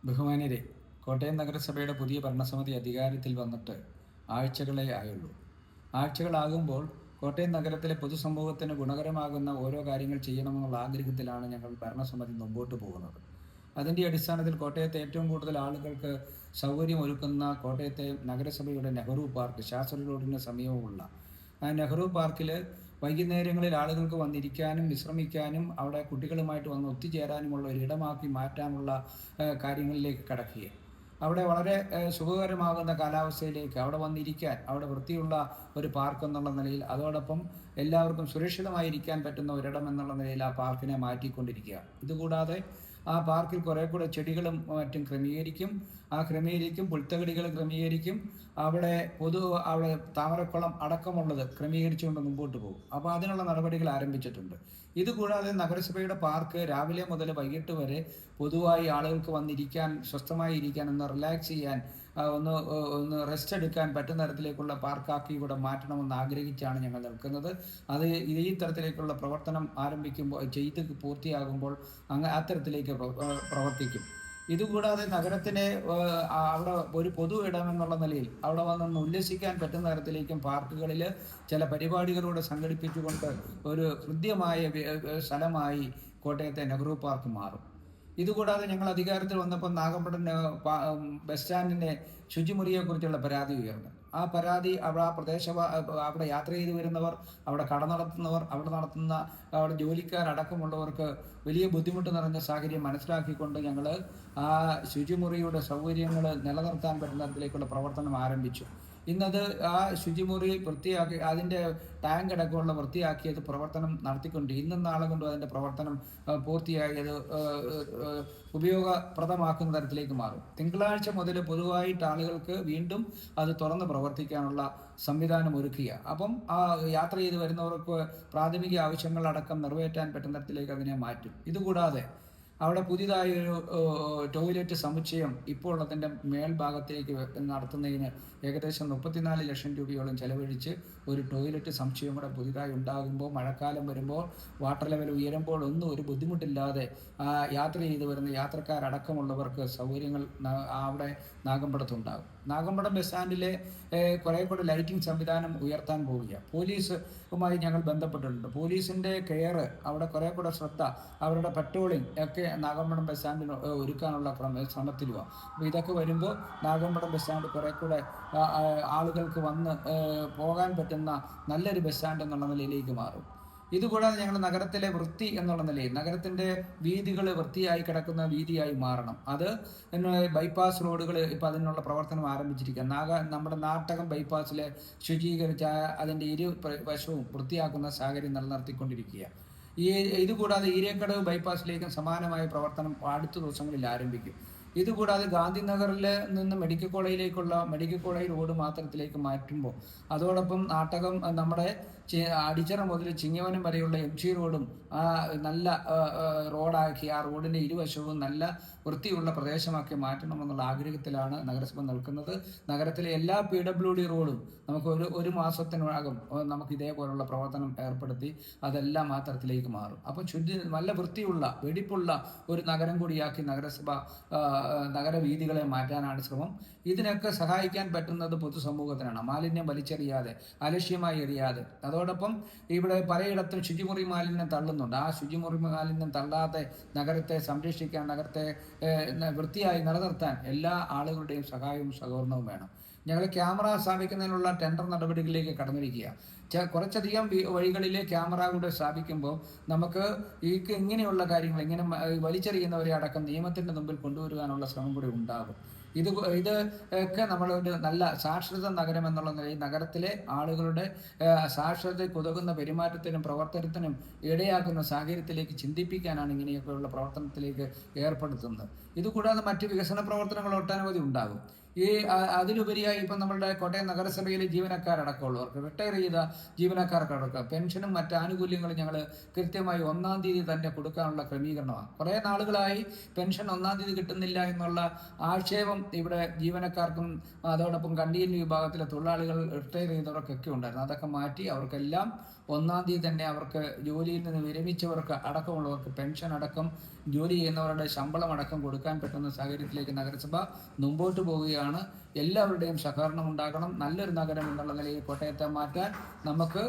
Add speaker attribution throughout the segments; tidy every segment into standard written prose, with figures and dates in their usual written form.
Speaker 1: ബഹുമാന്യരെ, കോട്ടയം നഗരസഭയുടെ പുതിയ ഭരണസമിതി അധികാരത്തിൽ വന്നിട്ട് ആഴ്ചകളേ ആയുള്ളൂ. ആഴ്ചകളാകുമ്പോൾ കോട്ടയം നഗരത്തിലെ പൊതുസമൂഹത്തിന് ഗുണകരമാകുന്ന ഓരോ കാര്യങ്ങൾ ചെയ്യണമെന്നുള്ള ആഗ്രഹത്തിലാണ് ഞങ്ങൾ ഭരണസമിതി മുമ്പോട്ട് പോകുന്നത്. അതിൻ്റെ അടിസ്ഥാനത്തിൽ കോട്ടയത്തെ ഏറ്റവും കൂടുതൽ ആളുകൾക്ക് സൗകര്യമൊരുക്കുന്ന കോട്ടയത്തെ നഗരസഭയുടെ നെഹ്റു പാർക്ക്, ശാസ്ത്രി റോഡിന് സമീപമുള്ള ആ നെഹ്റു പാർക്കിൽ വൈകുന്നേരങ്ങളിൽ ആളുകൾക്ക് വന്നിരിക്കാനും വിശ്രമിക്കാനും അവിടെ കുട്ടികളുമായിട്ട് വന്ന് ഒത്തുചേരാനുമുള്ള ഒരിടമാക്കി മാറ്റാനുള്ള കാര്യങ്ങളിലേക്ക് കടക്കുകയാണ്. അവിടെ വളരെ സുഖകരമാകുന്ന കാലാവസ്ഥയിലേക്ക് അവിടെ വന്നിരിക്കാൻ, അവിടെ വൃത്തിയുള്ള ഒരു പാർക്ക് എന്നുള്ള നിലയിൽ, അതോടൊപ്പം എല്ലാവർക്കും സുരക്ഷിതമായിരിക്കാൻ പറ്റുന്ന ഒരിടം എന്നുള്ള നിലയിൽ ആ പാർക്കിനെ മാറ്റിക്കൊണ്ടിരിക്കുകയാണ്. ഇതുകൂടാതെ ആ പാർക്കിൽ കുറേ കൂടെ ചെടികളും മറ്റും ക്രമീകരിക്കും, പുൽത്തകടികൾ ക്രമീകരിക്കും, അവിടെ താമരക്കുളം അടക്കമുള്ളത് ക്രമീകരിച്ചുകൊണ്ട് മുമ്പോട്ട് പോകും. അപ്പോൾ അതിനുള്ള നടപടികൾ ആരംഭിച്ചിട്ടുണ്ട്. ഇതുകൂടാതെ നഗരസഭയുടെ പാർക്ക് രാവിലെ മുതൽ വൈകിട്ട് വരെ പൊതുവായി ആളുകൾക്ക് വന്നിരിക്കാൻ, സ്വസ്ഥമായി ഇരിക്കാൻ, ഒന്ന് റിലാക്സ് ചെയ്യാൻ, ഒന്ന് റെസ്റ്റ് എടുക്കാൻ പറ്റുന്ന തരത്തിലേക്കുള്ള പാർക്കാക്കി ഇവിടെ മാറ്റണമെന്ന് ആഗ്രഹിച്ചാണ് ഞങ്ങൾ നിൽക്കുന്നത്. അത് ഈ തരത്തിലേക്കുള്ള പ്രവർത്തനം ചെയ്ത് പൂർത്തിയാകുമ്പോൾ അത്തരത്തിലേക്ക് പ്രവർത്തിക്കും. ഇതുകൂടാതെ നഗരത്തിനെ അവിടെ ഒരു പൊതു ഇടം എന്നുള്ള നിലയിൽ അവിടെ വന്നൊന്ന് ഉല്ലസിക്കാൻ പറ്റുന്ന തരത്തിലേക്കും പാർക്കുകളിൽ ചില പരിപാടികളൂടെ സംഘടിപ്പിച്ചുകൊണ്ട് ഒരു ഹൃദ്യമായ സ്ഥലമായി കോട്ടയത്തെ നെഹ്റു പാർക്ക് മാറും. ഇതുകൂടാതെ ഞങ്ങൾ അധികാരത്തിൽ വന്നപ്പോൾ നാഗമ്പടം ബസ് സ്റ്റാൻഡിൻ്റെ ശുചിമുറിയെക്കുറിച്ചുള്ള പരാതി ഉയർന്നു. ആ പരാതി അവിടെ യാത്ര ചെയ്ത് വരുന്നവർ, അവിടെ കട നടത്തുന്നവർ, അവിടെ ജോലിക്കാരടക്കമുള്ളവർക്ക് വലിയ ബുദ്ധിമുട്ട് നിറഞ്ഞ സാഹചര്യം മനസ്സിലാക്കിക്കൊണ്ട് ഞങ്ങൾ ആ ശുചിമുറിയുടെ സൗകര്യങ്ങൾ നിലനിർത്താൻ പറ്റുന്ന തരത്തിലേക്കുള്ള പ്രവർത്തനം ആരംഭിച്ചു. ഇന്നത് ആ ശുചിമുറി വൃത്തിയാക്കി, അതിൻ്റെ ടാങ്ക് അടക്കമുള്ള വൃത്തിയാക്കിയത് പ്രവർത്തനം നടത്തിക്കൊണ്ട് ഇന്നും നാളെ കൊണ്ടും അതിൻ്റെ പ്രവർത്തനം പൂർത്തിയായത് ഉപയോഗപ്രദമാക്കുന്ന തരത്തിലേക്ക് മാറും. തിങ്കളാഴ്ച മുതൽ പൊതുവായിട്ട് ആളുകൾക്ക് വീണ്ടും അത് തുറന്ന് പ്രവർത്തിക്കാനുള്ള സംവിധാനം ഒരുക്കുക. അപ്പം ആ യാത്ര ചെയ്ത് വരുന്നവർക്ക് പ്രാഥമിക ആവശ്യങ്ങളടക്കം നിറവേറ്റാൻ പറ്റുന്ന തരത്തിലേക്ക് അതിനെ മാറ്റും. ഇതുകൂടാതെ അവിടെ പുതിയതായൊരു ടോയ്ലറ്റ് സമുച്ചയം ഇപ്പോൾ അതിൻ്റെ മേൽഭാഗത്തേക്ക് നടത്തുന്നതിന് ഏകദേശം 34 ലക്ഷം രൂപയോളം ചെലവഴിച്ച് ഒരു ടോയ്ലറ്റ് സമുച്ചയം കൂടെ പുതിയതായി ഉണ്ടാകുമ്പോൾ, മഴക്കാലം വരുമ്പോൾ വാട്ടർ ലെവൽ ഉയരുമ്പോൾ ഒരു ബുദ്ധിമുട്ടില്ലാതെ യാത്ര ചെയ്ത് വരുന്ന യാത്രക്കാരടക്കമുള്ളവർക്ക് സൗകര്യങ്ങൾ അവിടെ നാഗമ്പടത്തുണ്ടാകും. നാഗമ്പടം ബസ് സ്റ്റാൻഡിലെ കുറേ കൂടെ ലൈറ്റിംഗ് സംവിധാനം ഉയർത്താൻ പോവുക. പോലീസുമായി ഞങ്ങൾ ബന്ധപ്പെട്ടിട്ടുണ്ട്. പോലീസിൻ്റെ കെയർ, അവിടെ കുറേ കൂടെ ശ്രദ്ധ, അവരുടെ പട്രോളിംഗ് ഒക്കെ നാഗമ്പടം ബസ് സ്റ്റാൻഡിൽ ഒരുക്കാനുള്ള ശ്രമത്തിലുമാണ്. അപ്പോൾ ഇതൊക്കെ വരുമ്പോൾ നാഗമ്പടം ബസ് സ്റ്റാൻഡ് കുറേ കൂടെ ആളുകൾക്ക് വന്ന് പോകാൻ പറ്റുന്ന നല്ലൊരു ബസ് സ്റ്റാൻഡ് എന്നുള്ള നിലയിലേക്ക് മാറും. ഇതുകൂടാതെ ഞങ്ങൾ നഗരത്തിലെ വൃത്തി എന്നുള്ള നിലയിൽ നഗരത്തിൻ്റെ വീതികൾ വൃത്തിയായി കിടക്കുന്ന വീതിയായി മാറണം. അത് ബൈപ്പാസ് റോഡുകൾ ഇപ്പോൾ അതിനുള്ള പ്രവർത്തനം ആരംഭിച്ചിരിക്കുക. നമ്മുടെ നാട്ടകം ബൈപ്പാസിലെ ശുചീകരിച്ച അതിൻ്റെ വശവും വൃത്തിയാക്കുന്ന സാഹചര്യം നിലനിർത്തിക്കൊണ്ടിരിക്കുക. ഇതുകൂടാതെ ഈരക്കടവ് ബൈപ്പാസിലേക്കും സമാനമായ പ്രവർത്തനം അടുത്ത ദിവസങ്ങളിൽ ആരംഭിക്കും. ഇതുകൂടാതെ ഗാന്ധിനഗറിൽ നിന്ന് മെഡിക്കൽ കോളേജ് റോഡ് മാത്രത്തിലേക്ക് മാറ്റുമ്പോൾ അതോടൊപ്പം നാട്ടകം നമ്മുടെ അടിച്ചിറ മുതൽ ചിങ്ങവനം വരെയുള്ള MC റോഡും നല്ല റോഡാക്കി ആ റോഡിൻ്റെ ഇരുവശവും നല്ല വൃത്തിയുള്ള പ്രദേശമാക്കി മാറ്റണമെന്നുള്ള ആഗ്രഹത്തിലാണ് നഗരസഭ നിൽക്കുന്നത്. നഗരത്തിലെ എല്ലാ PWD റോഡും നമുക്ക് ഒരു മാസത്തിനകം നമുക്ക് ഇതേപോലുള്ള പ്രവർത്തനം ഏർപ്പെടുത്തി അതെല്ലാം ആ തരത്തിലേക്ക് മാറും. അപ്പോൾ നല്ല വൃത്തിയുള്ള വെടിപ്പുള്ള ഒരു നഗരം കൂടിയാക്കി നഗരവീഥികളെ മാറ്റാനാണ് ശ്രമം. ഇതിനൊക്കെ സഹായിക്കാൻ പറ്റുന്നത് പൊതുസമൂഹത്തിനാണ്. മാലിന്യം വലിച്ചെറിയാതെ, അലക്ഷ്യമായി എറിയാതെ, അതോടൊപ്പം ഇവിടെ പലയിടത്തും ശുചിമുറി മാലിന്യം തള്ളുന്നുണ്ട്. ആ ശുചിമുറി മാലിന്യം തള്ളാതെ നഗരത്തെ സംരക്ഷിക്കാൻ, നഗരത്തെ വൃത്തിയായി നിലനിർത്താൻ എല്ലാ ആളുകളുടെയും സഹായവും സഹകരണവും വേണം. ഞങ്ങൾ ക്യാമറ സ്ഥാപിക്കുന്നതിനുള്ള ടെൻഡർ നടപടികളിലേക്ക് കടന്നിരിക്കുക. കുറച്ചധികം വഴികളിലെ ക്യാമറ കൂടെ സ്ഥാപിക്കുമ്പോൾ നമുക്ക് ഇങ്ങനെയുള്ള കാര്യങ്ങൾ, ഇങ്ങനെ വലിച്ചെറിയുന്നവരെ അടക്കം നിയമത്തിൻ്റെ മുമ്പിൽ കൊണ്ടുവരുവാനുള്ള ശ്രമം കൂടി ഉണ്ടാകും. ഇത് ഒക്കെ നമ്മളൊരു നല്ല സാക്ഷരത നഗരം എന്നുള്ള നിലയിൽ നഗരത്തിലെ ആളുകളുടെ സാക്ഷരതയ്ക്ക് ഉതകുന്ന പെരുമാറ്റത്തിനും പ്രവർത്തനത്തിനും ഇടയാക്കുന്ന സാഹചര്യത്തിലേക്ക് ചിന്തിപ്പിക്കാനാണ് ഇങ്ങനെയൊക്കെയുള്ള പ്രവർത്തനത്തിലേക്ക് ഏർപ്പെടുത്തുന്നത്. ഇതുകൂടാതെ മറ്റ് വികസന പ്രവർത്തനങ്ങൾ ഒട്ടനവധി ഉണ്ടാകും. അതിലുപരിയായി ഇപ്പം നമ്മളുടെ കോട്ടയം നഗരസഭയിലെ ജീവനക്കാരടക്കമുള്ളവർക്ക്, റിട്ടയർ ചെയ്ത ജീവനക്കാർക്കടക്കം പെൻഷനും മറ്റ് ആനുകൂല്യങ്ങളും ഞങ്ങൾ കൃത്യമായി 1-ാം തീയതി തന്നെ കൊടുക്കാനുള്ള ക്രമീകരണമാണ്. കുറേ നാളുകളായി പെൻഷൻ 1-ാം തീയതി കിട്ടുന്നില്ല എന്നുള്ള ആക്ഷേപം ഇവിടെ ജീവനക്കാർക്കും അതോടൊപ്പം കണ്ടീൻ വിഭാഗത്തിലെ തൊഴിലാളികൾ റിട്ടയർ ചെയ്തവർക്കൊക്കെ ഉണ്ടായിരുന്നു. അതൊക്കെ മാറ്റി അവർക്കെല്ലാം 1-ാം തീയതി തന്നെ അവർക്ക് ജോലിയിൽ നിന്ന് വിരമിച്ചവർക്ക് അടക്കമുള്ളവർക്ക് പെൻഷൻ അടക്കം ജോലി ചെയ്യുന്നവരുടെ ശമ്പളം അടക്കം കൊടുക്കാൻ പറ്റുന്ന സാഹചര്യത്തിലേക്ക് നഗരസഭ മുമ്പോട്ട് പോവുകയാണ്. എല്ലാവരുടെയും സഹകരണം ഉണ്ടാകണം. നല്ലൊരു നഗരം എന്നുള്ള നിലയിൽ കോട്ടയത്തെ മാറ്റാൻ നമുക്ക്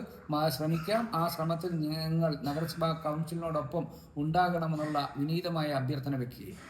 Speaker 1: ശ്രമിക്കാം. ആ ശ്രമത്തിൽ നിങ്ങൾ നഗരസഭാ കൗൺസിലിനോടൊപ്പം ഉണ്ടാകണമെന്നുള്ള വിനീതമായ അഭ്യർത്ഥന വയ്ക്കുകയും